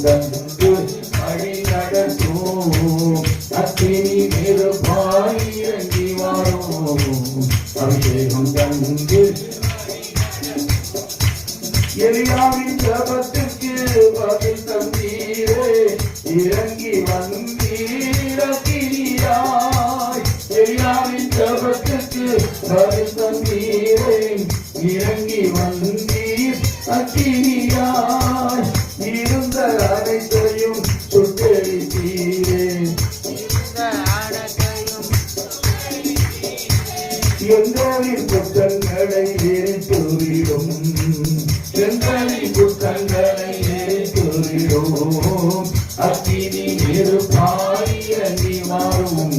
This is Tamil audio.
தந்து வழி நடத்தும் அக்கினி நெருப்பாய் இறங்கி வரும் அபிஷேகம் தந்து எலியாவின் ஜபத்துக்கு பதில் தந்தீரே இறங்கி வந்தீர் அக்கினியாய் எலியாவின் ஜபத்துக்கு பதில் தந்தீரே இறங்கி வந்தீர் அக்கினியாய் இருந்த அனைத்தையும் சுட்டெரித்தீரே எங்களின் குற்றங்களை எரித்துவிடும் எங்களின் குற்றங்களை எரித்துவிடும் அக்கினி நெருப்பாய் இறங்கி மாறும்